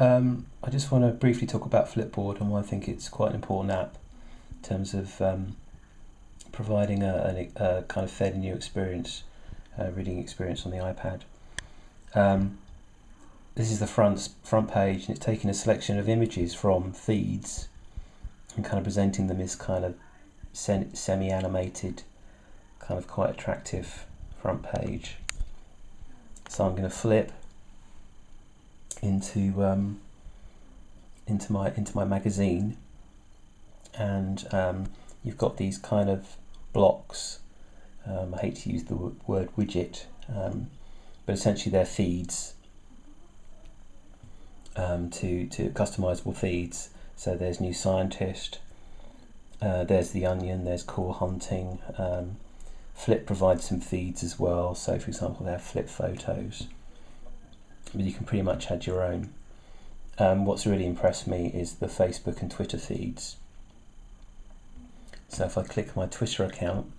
I just want to briefly talk about Flipboard and why I think it's quite an important app in terms of providing a kind of fairly new experience, reading experience on the iPad. This is the front page, and it's taking a selection of images from feeds and kind of presenting them as kind of semi-animated, kind of quite attractive front page. So I'm going to flip into my magazine, and you've got these kind of blocks. I hate to use the word widget, but essentially they're feeds, to customizable feeds. So there's New Scientist, there's The Onion, there's Cool Hunting. Flip provides some feeds as well. So for example, they have Flip Photos, but you can pretty much add your own. What's really impressed me is the Facebook and Twitter feeds. So if I click my Twitter account,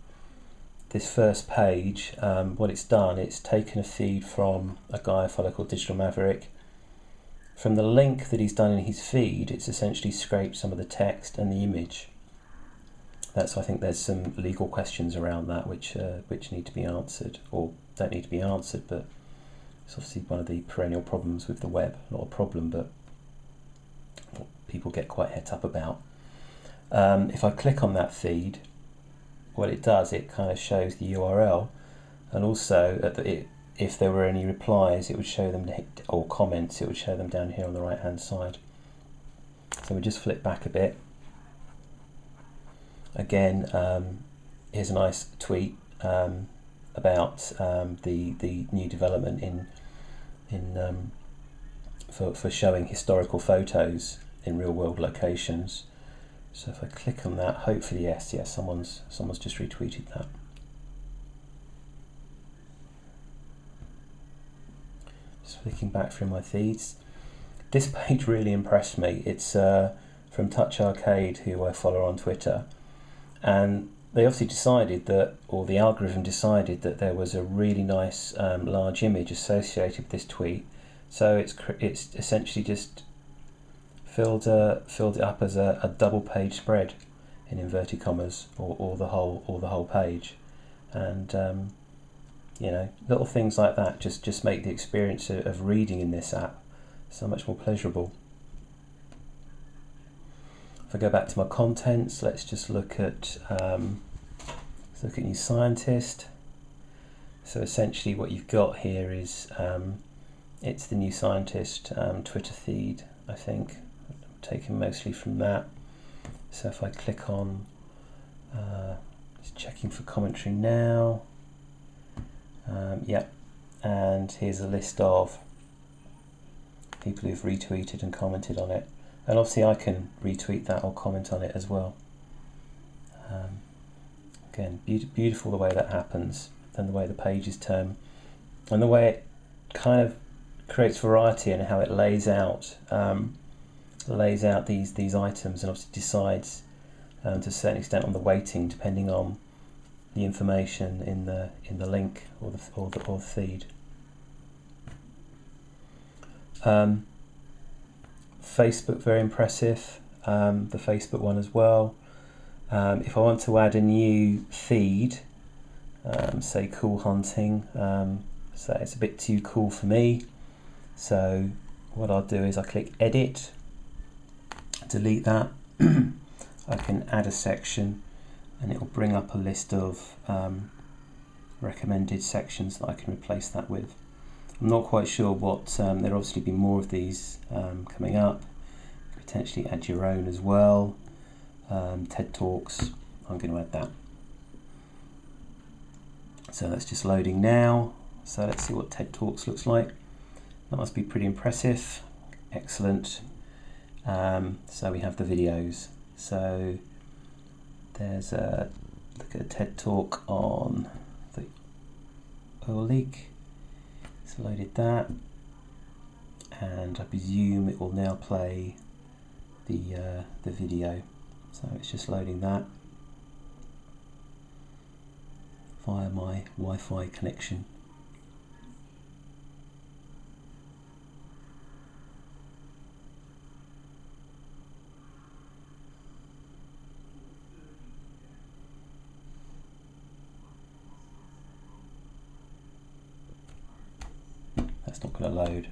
this first page, what it's done, it's taken a feed from a guy I follow called Digital Maverick. From the link that he's done in his feed, it's essentially scraped some of the text and the image. I think there's some legal questions around that which need to be answered, or don't need to be answered, but it's obviously one of the perennial problems with the web. Not a problem, but what people get quite het up about. If I click on that feed, what it does, it kind of shows the URL, and also if there were any replies, it would show them, or comments, it would show them down here on the right hand side. So we just flip back a bit. Again, here's a nice tweet about the new development for showing historical photos in real world locations. So if I click on that, hopefully yes, someone's just retweeted that. Just flicking back through my feeds. This page really impressed me. It's from Touch Arcade, who I follow on Twitter, and they obviously decided that, or the algorithm decided that there was a really nice large image associated with this tweet. So it's essentially just filled it up as a double page spread in inverted commas, or the whole page, and little things like that just make the experience of reading in this app so much more pleasurable. If I go back to my contents, let's just look at New Scientist. So essentially what you've got here is it's the New Scientist Twitter feed, I think. I'm taken mostly from that. So if I click on, just checking for commentary now. And here's a list of people who've retweeted and commented on it, and obviously I can retweet that or comment on it as well. Again, beautiful the way that happens, and the way the pages turn, and the way it kind of creates variety in how it lays out these items, and obviously decides to a certain extent on the weighting depending on the information in the link or the feed. Facebook, very impressive. The Facebook one as well. If I want to add a new feed, say Cool Hunting, so it's a bit too cool for me. So what I'll do is I click Edit, delete that. I can add a section, and it will bring up a list of recommended sections that I can replace that with. I'm not quite sure what, there'll obviously be more of these coming up. You could potentially add your own as well. TED Talks, I'm going to add that. So that's just loading now. So let's see what TED Talks looks like. That must be pretty impressive. Excellent. So we have the videos. So there's a look at a TED Talk on the oil leak. It's loaded that, and I presume it will now play the video. So it's just loading that via my Wi-Fi connection. not going to load.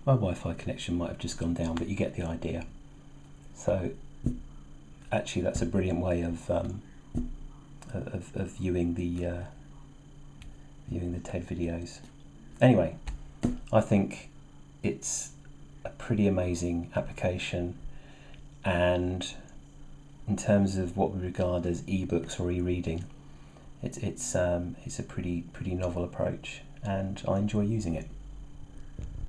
My Wi-Fi connection might have just gone down, but you get the idea. So actually that's a brilliant way of viewing the TED videos. Anyway, I think it's a pretty amazing application, and in terms of what we regard as ebooks or e-reading, it's a pretty novel approach, and I enjoy using it.